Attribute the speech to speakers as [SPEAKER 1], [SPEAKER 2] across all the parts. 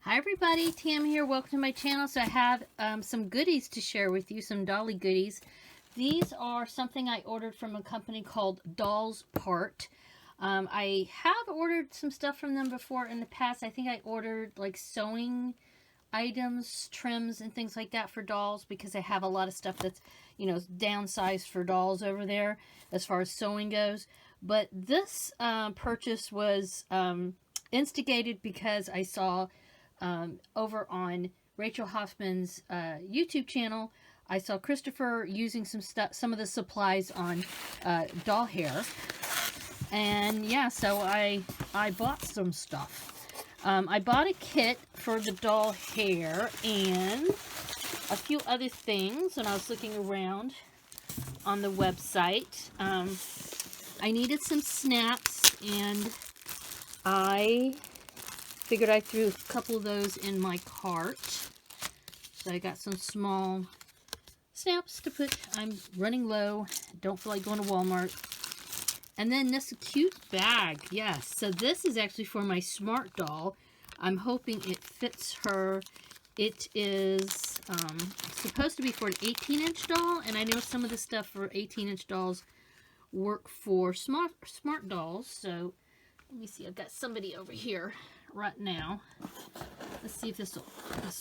[SPEAKER 1] Hi everybody, Tam here. Welcome to my channel. So I have some goodies to share with you, some dolly goodies. These are something I ordered from a company called Dolls Part. I have ordered some stuff from them before in the past. I think I ordered like sewing items, trims, and things like that for dolls because I have a lot of stuff that's, you know, downsized for dolls over there as far as sewing goes. But this purchase was instigated because I saw over on Rachel Hoffman's YouTube channel, I saw Christopher using some of the supplies on doll hair, and yeah, so I bought some stuff. I bought a kit for the doll hair and a few other things when I was looking around on the website. I needed some snaps, and I figured I threw a couple of those in my cart. So I got some small snaps to put. I'm running low. Don't feel like going to Walmart. And then this cute bag. Yes. So this is actually for my smart doll. I'm hoping it fits her. It is supposed to be for an 18-inch doll. And I know some of the stuff for 18-inch dolls work for smart dolls. So let me see. I've got somebody over here right now. Let's see if this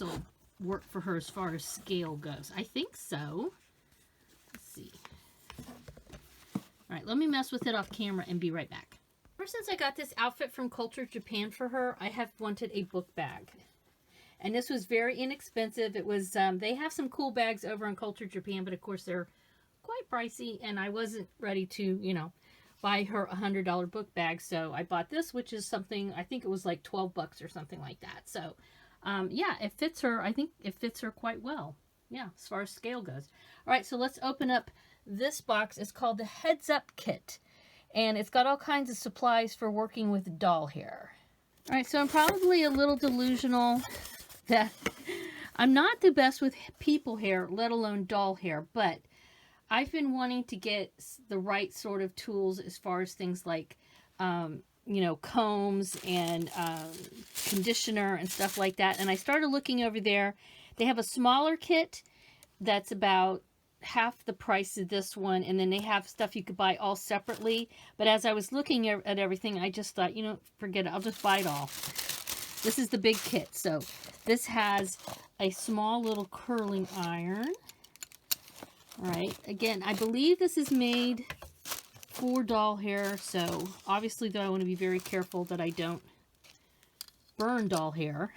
[SPEAKER 1] will work for her as far as scale goes. I think so. Let's see. Alright, let me mess with it off camera and be right back. Ever since I got this outfit from Culture Japan for her, I have wanted a book bag. And this was very inexpensive. It was, they have some cool bags over on Culture Japan, but of course they're quite pricey, and I wasn't ready to, you know, buy her a $100 book bag. So I bought this, which is something, I think it was like 12 bucks or something like that. So yeah, it fits her. I think it fits her quite well. Yeah, as far as scale goes. All right, so let's open up this box. It's called the Heads Up Kit, and it's got all kinds of supplies for working with doll hair. All right, so I'm probably a little delusional that I'm not the best with people hair, let alone doll hair, but I've been wanting to get the right sort of tools as far as things like, you know, combs and conditioner and stuff like that. And I started looking over there. They have a smaller kit that's about half the price of this one. And then they have stuff you could buy all separately. But as I was looking at everything, I just thought, you know, forget it. I'll just buy it all. This is the big kit. So this has a small little curling iron. All right, again, I believe this is made for doll hair, so obviously though I want to be very careful that I don't burn doll hair.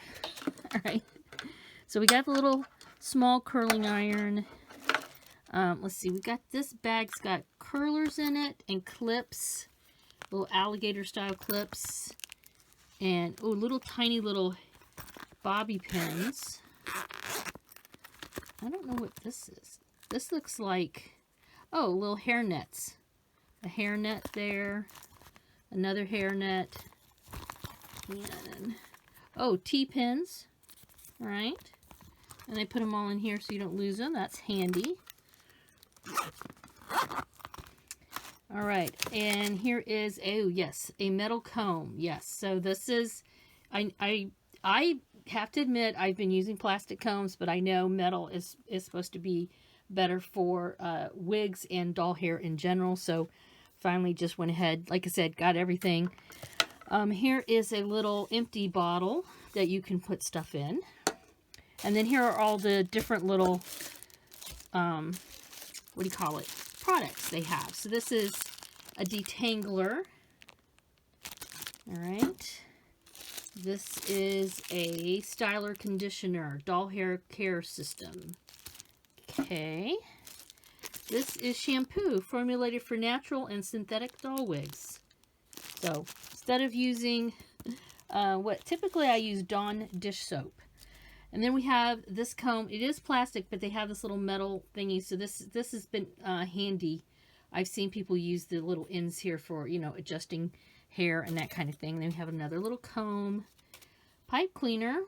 [SPEAKER 1] All right, so we got the little small curling iron. Let's see, we got this bag's got curlers in it and clips, little alligator style clips, and oh, little tiny little bobby pins. I don't know what this is. This looks like, oh, little hair nets. A hair net there. Another hair net. And, oh, T-pins. All right. And I put them all in here so you don't lose them. That's handy. All right. And here is, oh, yes, a metal comb. Yes. So this is, I have to admit, I've been using plastic combs, but I know metal is supposed to be better for wigs and doll hair in general. So finally just went ahead, like I said, got everything. Here is a little empty bottle that you can put stuff in. And then here are all the different little, what do you call it, products they have. So this is a detangler. All right. This is a styler conditioner, doll hair care system. Okay, this is shampoo formulated for natural and synthetic doll wigs. So instead of using what typically I use Dawn dish soap. And then we have this comb. It is plastic, but they have this little metal thingy. So this has been handy. I've seen people use the little ends here for, you know, adjusting hair and that kind of thing. Then we have another little comb, pipe cleaner.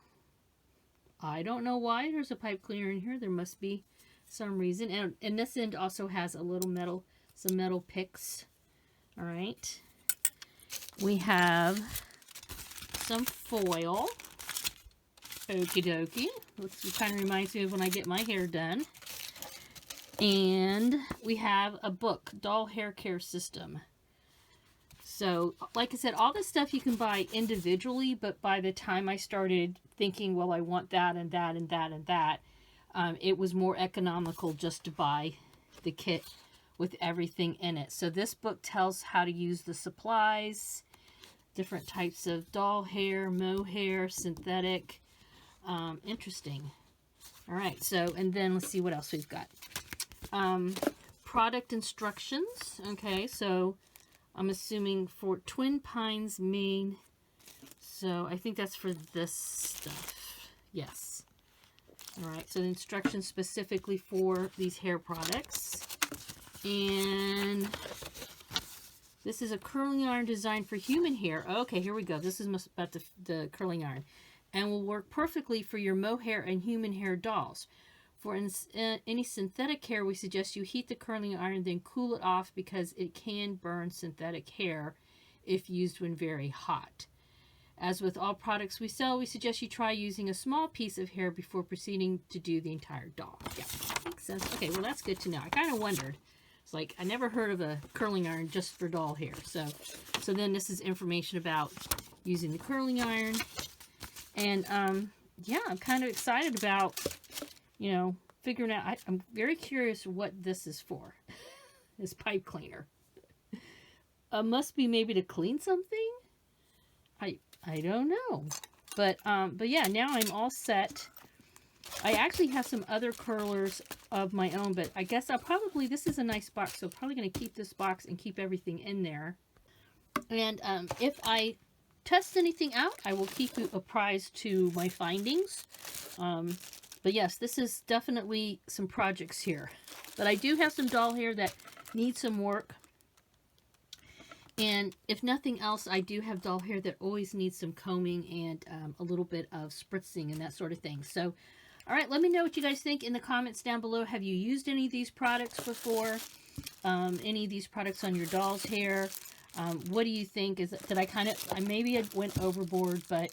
[SPEAKER 1] I don't know why there's a pipe cleaner in here. There must be some reason. And this end also has a little metal, some metal picks. All right. We have some foil. Okie dokie. It kind of reminds me of when I get my hair done. And we have a book, Doll Hair Care System. So, like I said, all this stuff you can buy individually, but by the time I started thinking, well, I want that and that and that and that, it was more economical just to buy the kit with everything in it. So this book tells how to use the supplies, different types of doll hair, mohair, synthetic. Interesting. All right, so, and then let's see what else we've got. Product instructions. Okay, so I'm assuming for Twin Pines, Maine. So I think that's for this stuff. Yes. All right, so the instructions specifically for these hair products. And this is a curling iron designed for human hair. Okay, here we go. This is about the curling iron. And will work perfectly for your mohair and human hair dolls. For any synthetic hair, we suggest you heat the curling iron, then cool it off because it can burn synthetic hair if used when very hot. As with all products we sell, we suggest you try using a small piece of hair before proceeding to do the entire doll. Yeah, makes sense. Okay, well, that's good to know. I kind of wondered. It's like, I never heard of a curling iron just for doll hair. So then this is information about using the curling iron. And, yeah, I'm kind of excited about, you know, figuring out. I'm very curious what this is for. This pipe cleaner. Must be maybe to clean something? I don't know. But yeah, now I'm all set. I actually have some other curlers of my own, but I guess this is a nice box, so I'm probably going to keep this box and keep everything in there. And if I test anything out, I will keep you apprised to my findings. But yes, this is definitely some projects here. But I do have some doll hair that needs some work. And if nothing else, I do have doll hair that always needs some combing and a little bit of spritzing and that sort of thing. So, all right, let me know what you guys think in the comments down below. Have you used any of these products before? Any of these products on your doll's hair? What do you think? Maybe I went overboard, but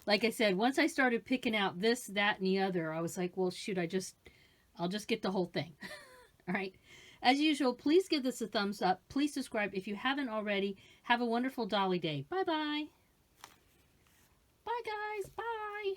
[SPEAKER 1] like I said, once I started picking out this, that, and the other, I was like, well, shoot, I'll just get the whole thing. All right. As usual, please give this a thumbs up. Please subscribe if you haven't already. Have a wonderful Dolly Day. Bye-bye. Bye, guys. Bye.